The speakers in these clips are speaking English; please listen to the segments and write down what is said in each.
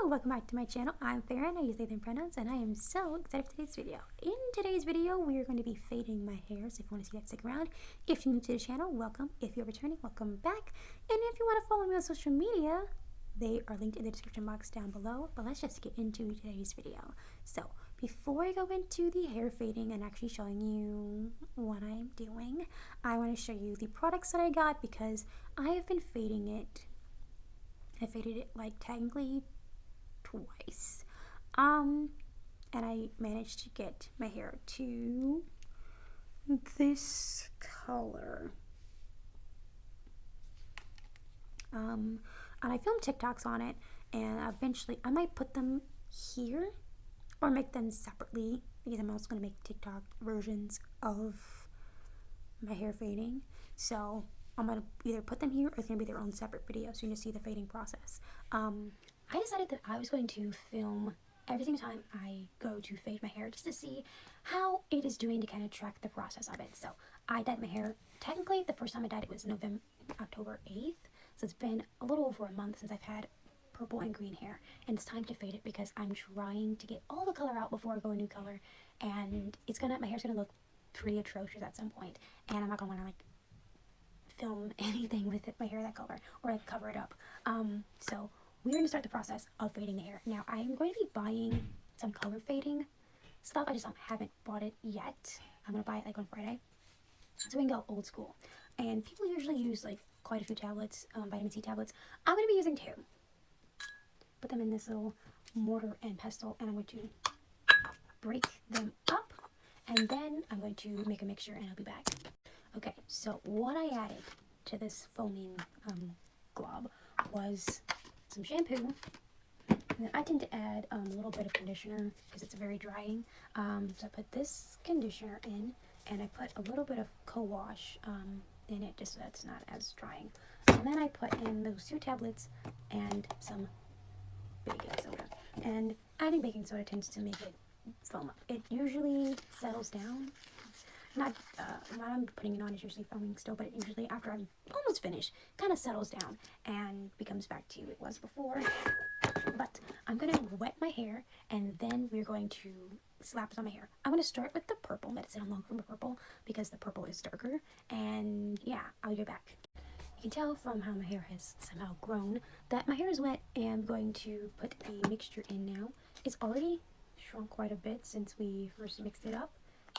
welcome back to my channel. I'm Farron, I use they them pronouns, and I am so excited for today's video. In today's video, we are going to be fading my hair, so if you want to see that, stick around. If you're new to the channel, welcome. If you're returning, welcome back. And if you want to follow me on social media, they are linked in the description box down below. But let's just get into today's video. So, before I go into the hair fading and actually showing you what I'm doing, I want to show you the products that I got because I have been fading it. I faded it like technically twice. And I managed to get my hair to this color. And I filmed TikToks on it, and eventually I might put them here or make them separately because I'm also going to make TikTok versions of my hair fading. So I'm going to either put them here or it's going to be their own separate video so you can just see the fading process. I decided that I was going to film every single time I go to fade my hair just to see how it is doing to kind of track the process of it. So I dyed my hair, technically the first time I dyed it was October 8th. So it's been a little over a month since I've had purple and green hair. And it's time to fade it because I'm trying to get all the color out before I go a new color. And my hair's going to look pretty atrocious at some point. And I'm not going to want to film anything with my hair that color or cover it up. So we're going to start the process of fading the hair. Now I'm going to be buying some color fading stuff. I just haven't bought it yet. I'm going to buy it on Friday so we can go old school. And people usually use quite a few tablets, vitamin C tablets. I'm going to be using 2. Put them in this little mortar and pestle, and I'm going to break them up, and then I'm going to make a mixture and I'll be back. Okay, so what I added to this foaming glob was some shampoo, and then I tend to add a little bit of conditioner because it's very drying. So I put this conditioner in, and I put a little bit of co-wash in it just so that's not as drying. And then I put in those 2 tablets and some baking soda. And adding baking soda tends to make it foam up. It usually settles down. Not when I'm putting it on, it's usually foaming still, but usually after I'm almost finished, kind of settles down and becomes back to it was before. But I'm going to wet my hair, and then we're going to slap this on my hair. I'm going to start with the purple. Let it sit on long from the purple because the purple is darker. And yeah, I'll be back. You can tell from how my hair has somehow grown that my hair is wet, and I'm going to put the mixture in now. It's already shrunk quite a bit since we first mixed it up.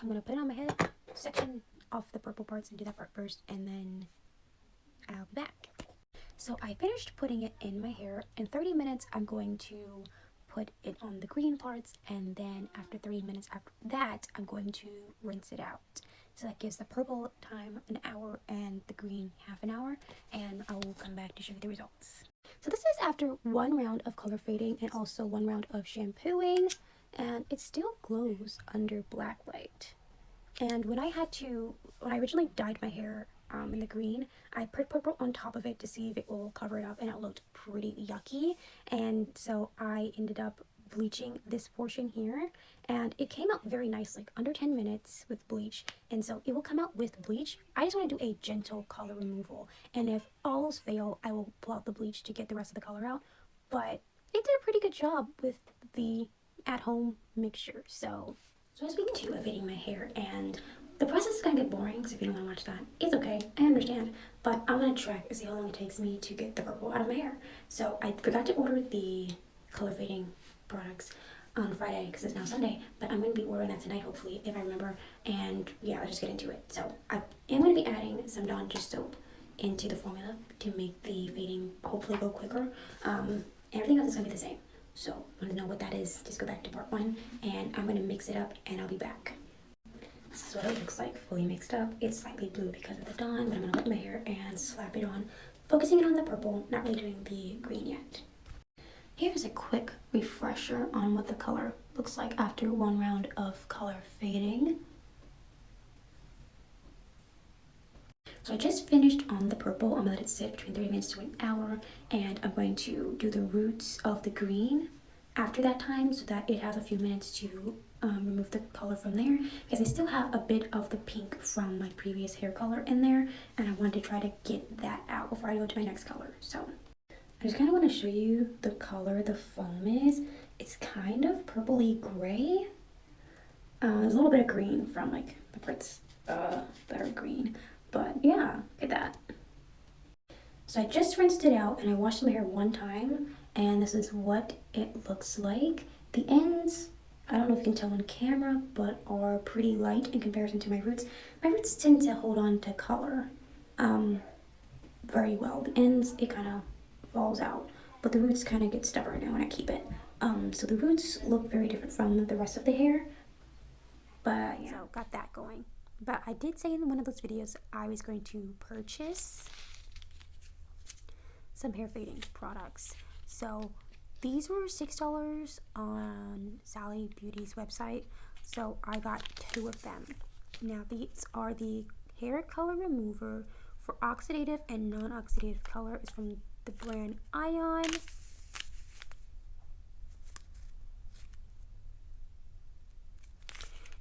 I'm going to put it on my head, section off the purple parts and do that part first, and then I'll be back. So I finished putting it in my hair. In 30 minutes, I'm going to put it on the green parts, and then after 3 minutes after that, I'm going to rinse it out. So that gives the purple time an hour and the green half an hour, and I will come back to show you the results. So this is after 1 round of color fading and also 1 round of shampooing, and it still glows under black light. And when I originally dyed my hair in the green, I put purple on top of it to see if it will cover it up, and it looked pretty yucky. And so I ended up bleaching this portion here, and it came out very nice, under 10 minutes with bleach. And so it will come out with bleach. I just want to do a gentle color removal, and if all else fail, I will pull out the bleach to get the rest of the color out. But it did a pretty good job with the at-home mixture. So I was speaking to you of fading my hair, and the process is going to get boring, so if you don't want to watch that, it's okay, I understand. But I'm going to track and see how long it takes me to get the purple out of my hair. So I forgot to order the color fading products on Friday because it's now Sunday, but I'm going to be ordering that tonight, hopefully, if I remember. And yeah, let's just get into it. So I am going to be adding some Dawn Just soap into the formula to make the fading hopefully go quicker. Everything else is going to be the same. So want to know what that is, just go back to part 1, and I'm going to mix it up and I'll be back. This is what it looks like fully mixed up. It's slightly blue because of the Dawn, but I'm going to wet my hair and slap it on, focusing it on the purple, not really doing the green yet. Here's a quick refresher on what the color looks like after 1 round of color fading. So I just finished on the purple. I'm going to let it sit between 30 minutes to an hour, and I'm going to do the roots of the green after that time so that it has a few minutes to remove the color from there, because I still have a bit of the pink from my previous hair color in there, and I wanted to try to get that out before I go to my next color. So I just kind of want to show you the color the foam is. It's kind of purpley gray. There's a little bit of green from like the parts that are green, but yeah, look at that. So I just rinsed it out and I washed my hair one time, and this is what it looks like. The ends, I don't know if you can tell on camera, but are pretty light in comparison to my roots. My roots tend to hold on to color very well. The ends, it kind of falls out, but the roots kind of get stubborn now when I keep it. So the roots look very different from the rest of the hair, but yeah. So got that going. But I did say in one of those videos I was going to purchase some hair fading products. So these were $6 on Sally Beauty's website, so I got 2 of them. Now these are the hair color remover for oxidative and non-oxidative color. It's from the brand Ion.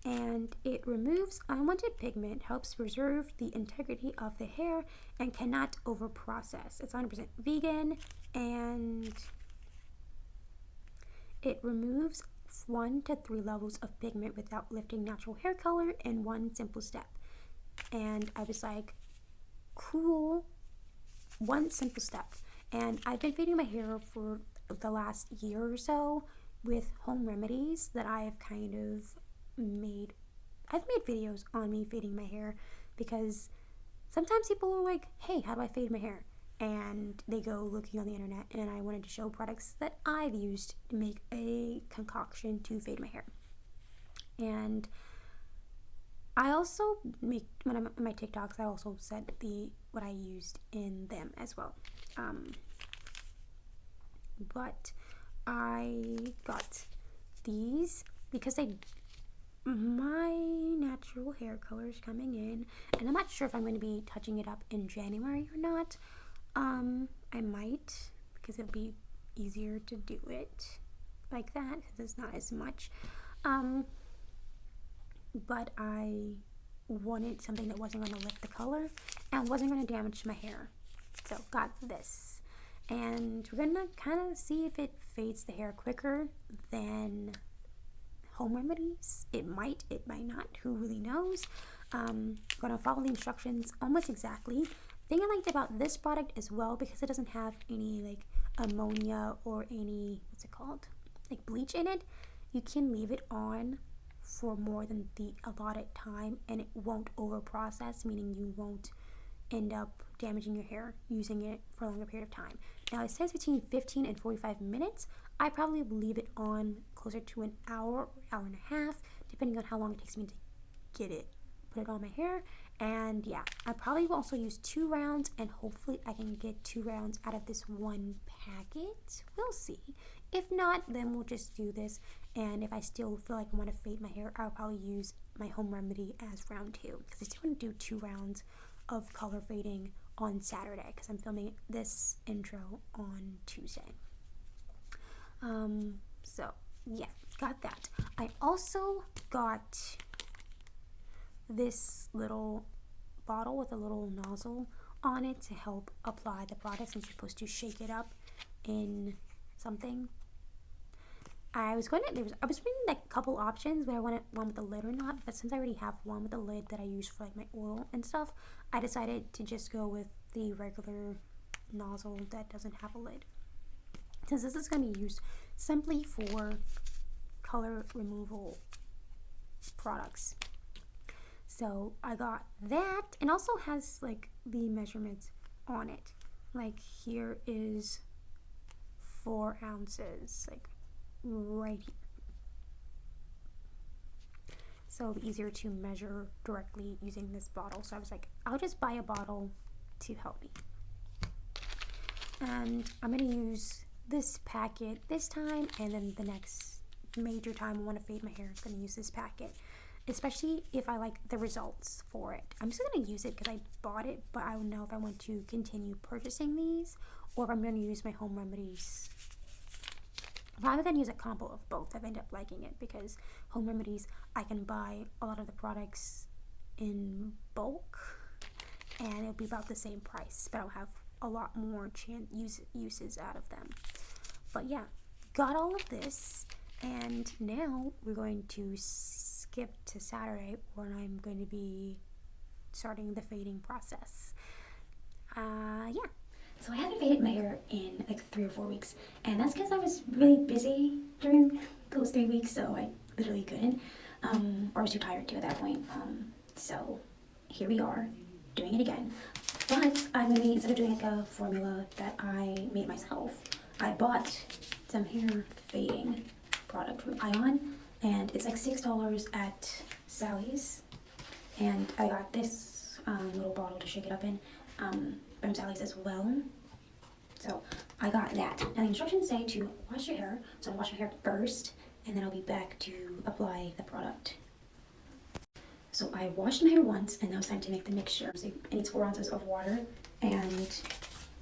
And it removes unwanted pigment, helps preserve the integrity of the hair, and cannot overprocess. It's 100% vegan, and it removes 1 to 3 levels of pigment without lifting natural hair color in one simple step. And I was like, cool, one simple step. And I've been fading my hair for the last year or so with home remedies that I've kind of made. I've made videos on me fading my hair because sometimes people are like, hey, how do I fade my hair? And they go looking on the internet, and I wanted to show products that I've used to make a concoction to fade my hair. And I also make, when I'm on my TikToks, I also said what I used in them as well. But I got these because my natural hair color is coming in, and I'm not sure if I'm going to be touching it up in January or not. I might, because it'll be easier to do it like that because it's not as much. But I wanted something that wasn't going to lift the color and wasn't going to damage my hair, so got this. And we're gonna kind of see if it fades the hair quicker than home remedies. It might not, who really knows. Gonna follow the instructions almost exactly. The thing I liked about this product as well, because it doesn't have any like ammonia or any, what's it called, like bleach in it, you can leave it on for more than the allotted time and it won't over process, meaning you won't end up damaging your hair using it for a longer period of time. Now it says between 15 and 45 minutes. I probably will leave it on closer to an hour or hour and a half, depending on how long it takes me to put it on my hair. And yeah, I probably will also use 2 rounds, and hopefully I can get 2 rounds out of this one packet. We'll see. If not, then we'll just do this, and if I still feel like I want to fade my hair, I'll probably use my home remedy as round 2, because I still want to do 2 rounds of color fading on Saturday, because I'm filming this intro on Tuesday. So yeah, got that. I also got this little bottle with a little nozzle on it to help apply the product, since you're supposed to shake it up in something. I was reading like a couple options where I wanted one with a lid or not, but since I already have one with a lid that I use for like my oil and stuff, I decided to just go with the regular nozzle that doesn't have a lid, since this is going to be used simply for color removal products. So I got that, and also has like the measurements on it. Like here is 4 ounces, like right here. So it'll be easier to measure directly using this bottle. So I was like, I'll just buy a bottle to help me. And I'm going to use this packet this time, and then the next major time I want to fade my hair, I'm going to use this packet, especially if I like the results for it. I'm just going to use it because I bought it, but I don't know if I want to continue purchasing these or if I'm going to use my home remedies. I'm probably going to use a combo of both. I've ended up liking it because home remedies, I can buy a lot of the products in bulk and it'll be about the same price, but I'll have a lot more uses out of them. But yeah, got all of this, and now we're going to skip to Saturday when I'm going to be starting the fading process. Yeah. So I haven't faded my hair in like 3 or 4 weeks, and that's because I was really busy during those 3 weeks, so I literally couldn't, or I was too tired to at that point. So here we are, doing it again. But I'm gonna be, instead of doing like a formula that I made myself, I bought some hair fading product from Ion, and it's like $6 at Sally's, and I got this little bottle to shake it up in from Sally's as well. So I got that. And the instructions say to wash your hair. So I'll wash my hair first, and then I'll be back to apply the product. So I washed my hair once, and now it's time to make the mixture. So it needs 4 ounces of water, and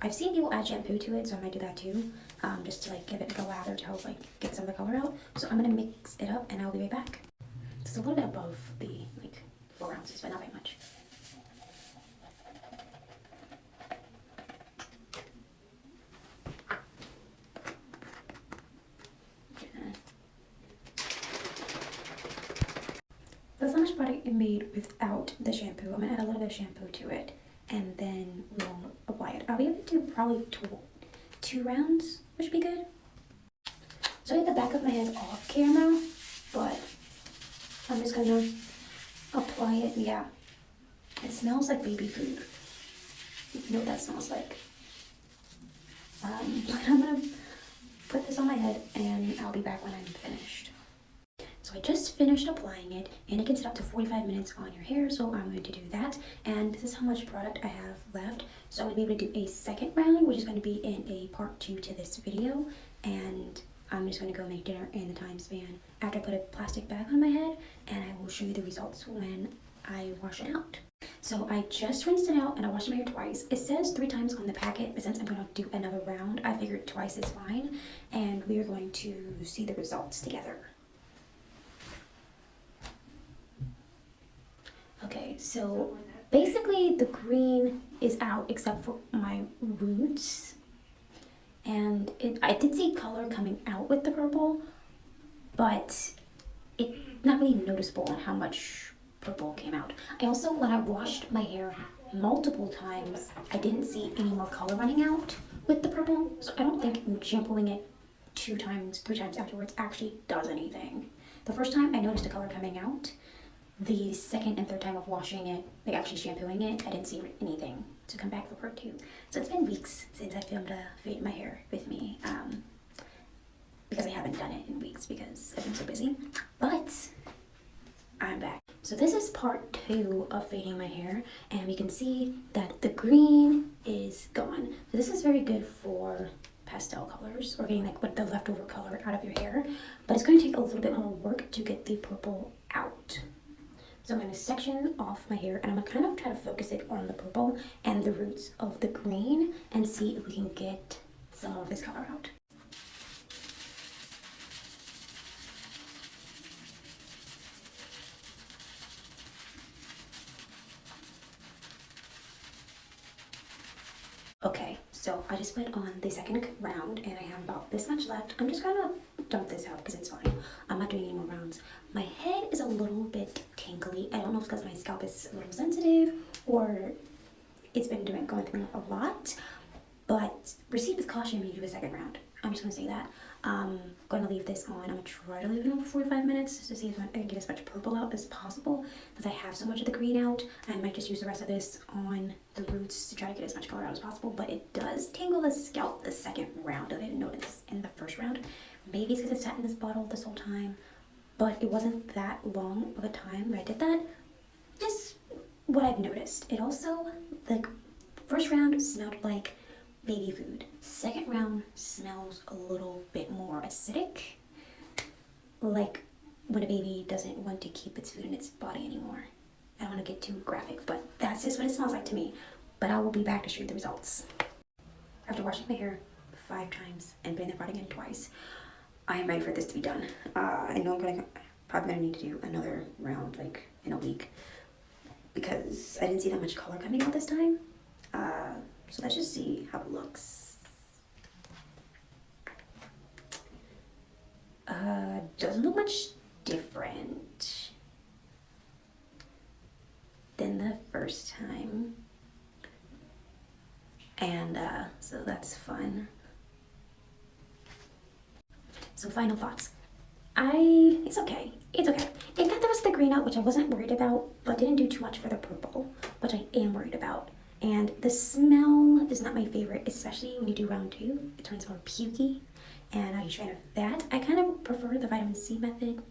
I've seen people add shampoo to it, so I might do that too, just to like give it like a lather to help like get some of the color out. So I'm gonna mix it up, and I'll be right back. It's a little bit above the like 4 ounces, but not very much. That's how much product it made without the shampoo. I'm gonna add a little bit of shampoo to it, and then we'll apply it. I'll be able to do probably 2 rounds, which would be good. So I have the back of my head off camera, but I'm just gonna apply it. Yeah, it smells like baby food. You know what that smells like. But I'm gonna put this on my head, and I'll be back when I'm finished. So I just finished applying it, and it can sit up to 45 minutes on your hair, so I'm going to do that. And this is how much product I have left. So I'm going to be able to do a second round, which is going to be in a part 2 to this video. And I'm just going to go make dinner in the time span after I put a plastic bag on my head, and I will show you the results when I wash it out. So I just rinsed it out, and I washed my hair twice. It says 3 times on the packet, but since I'm going to do another round, I figured twice is fine, and we are going to see the results together. Okay, so basically the green is out except for my roots, and I did see color coming out with the purple, but it's not really noticeable on how much purple came out. I also, when I washed my hair multiple times, I didn't see any more color running out with the purple, so I don't think shampooing it 2 times, 3 times afterwards actually does anything. The first time I noticed the color coming out. The second and third time of washing it, like actually shampooing it, I didn't see anything to come back for part 2. So it's been weeks since I filmed a fade my hair with me, because I haven't done it in weeks because I've been so busy, but I'm back. So this is part 2 of fading my hair, and we can see that the green is gone. So this is very good for pastel colors, or getting like what the leftover color out of your hair, but it's going to take a little bit more work to get the purple out. So I'm going to section off my hair, and I'm going to kind of try to focus it on the purple and the roots of the green and see if we can get some of this color out. Okay, so I just went on the second round, and I have about this much left. I'm just gonna dump this out because it's fine. I'm not doing any more rounds. My head is a little bit tingly. I don't know if it's because my scalp is a little sensitive or it's been going through a lot, but proceed with caution when you do a second round. I'm just gonna say that. I'm gonna leave this on. I'm gonna try to leave it on for 45 minutes just to see if I can get as much purple out as possible, because I have so much of the green out. I might just use the rest of this on the roots to try to get as much color out as possible, but it does tingle the scalp the second round. I didn't notice in the first round. Maybe it's because it sat in this bottle this whole time, but it wasn't that long of a time that I did that. Just what I've noticed. It also, like, first round smelled like baby food. Second round smells a little bit more acidic, like when a baby doesn't want to keep its food in its body anymore. I don't want to get too graphic, but that's just what it smells like to me. But I will be back to show you the results. After washing my hair 5 times and putting the product in twice, I am ready for this to be done. I know I'm probably gonna need to do another round like in a week because I didn't see that much color coming out this time. So let's just see how it looks. Doesn't look much different than the first time. And so that's fun. So final thoughts. It's okay. It's okay. It got the rest of the green out, which I wasn't worried about, but didn't do too much for the purple, which I am worried about. And the smell is not my favorite, especially when you do round 2. It turns more pukey, and I'm a huge fan of that. I kind of prefer the vitamin C method,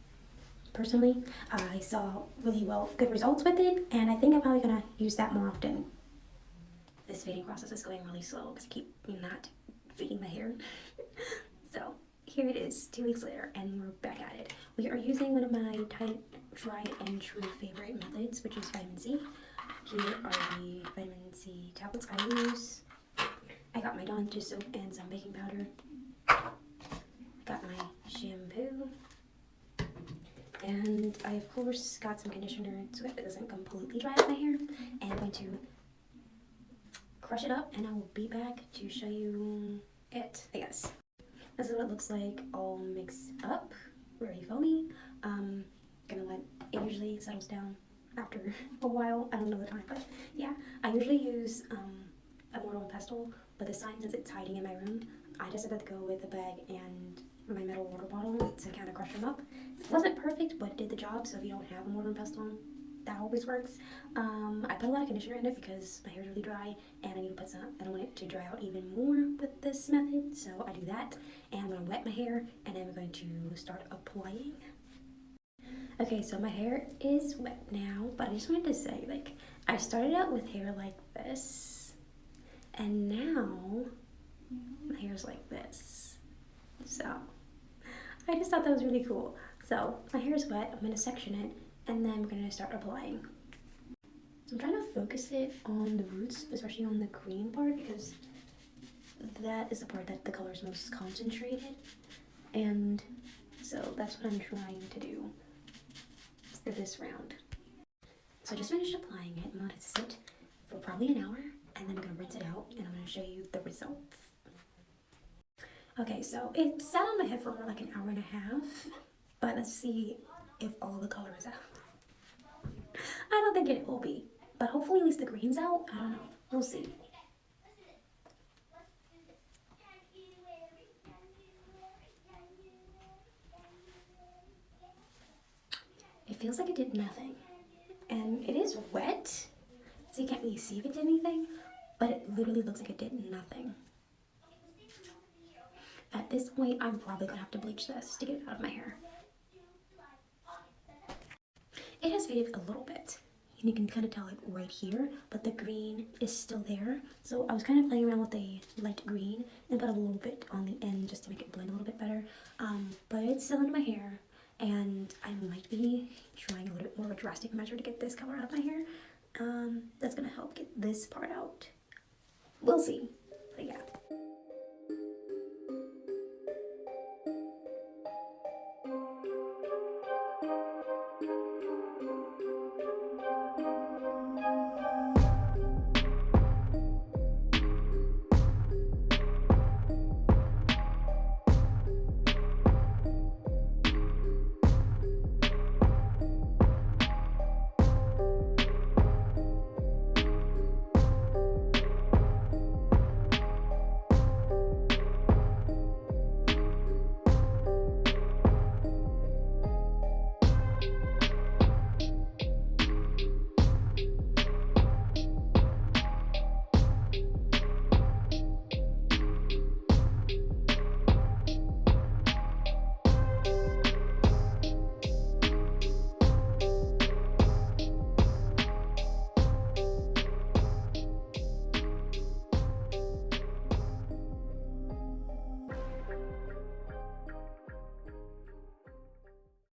personally. I saw really good results with it, and I think I'm probably going to use that more often. This fading process is going really slow because I keep not fading my hair. So here it is, 2 weeks later, and we're back at it. We are using one of my tried and true favorite methods, which is vitamin C. Here are the vitamin C tablets I use. I got my Dawn dish soap and some baking powder. Got my shampoo. And I, of course, got some conditioner so it doesn't completely dry out my hair. And I'm going to crush it up, and I will be back to show you it, I guess. This is what it looks like all mixed up, very foamy. Gonna let it usually settles down after a while. I don't know the time, but yeah. I usually use a mortar and pestle, but this time, since it's hiding in my room, I decided to go with a bag and my metal water bottle to kind of crush them up. It wasn't perfect, but it did the job, so if you don't have a mortar and pestle, that always works. I put a lot of conditioner in it because my hair is really dry and I need to put some, I don't want it to dry out even more with this method, so I do that. And I'm going to wet my hair, and then we're going to start applying. Okay, so my hair is wet now, but I just wanted to say, like, I started out with hair like this, and now my hair's like this. So I just thought that was really cool. So my hair is wet, I'm going to section it, and then we're going to start applying. So I'm trying to focus it on the roots, especially on the green part, because that is the part that the color is most concentrated. And so that's what I'm trying to do for this round. So I just finished applying it. I'm going to sit for probably an hour, and then I'm going to rinse it out, and I'm going to show you the results. Okay, so it sat on my head for like an hour and a half, but let's see if all the color is out. I don't think it will be, but hopefully at least the green's out. I don't know. We'll see. It feels like it did nothing. And it is wet, so you can't really see if it did anything, but it literally looks like it did nothing. At this point, I'm probably going to have to bleach this to get it out of my hair. It has faded a little bit, and you can kind of tell it right here, but the green is still there. So I was kind of playing around with a light green and put a little bit on the end just to make it blend a little bit better. But it's still in my hair, and I might be trying a little bit more of a drastic measure to get this color out of my hair. That's going to help get this part out. We'll see. But yeah.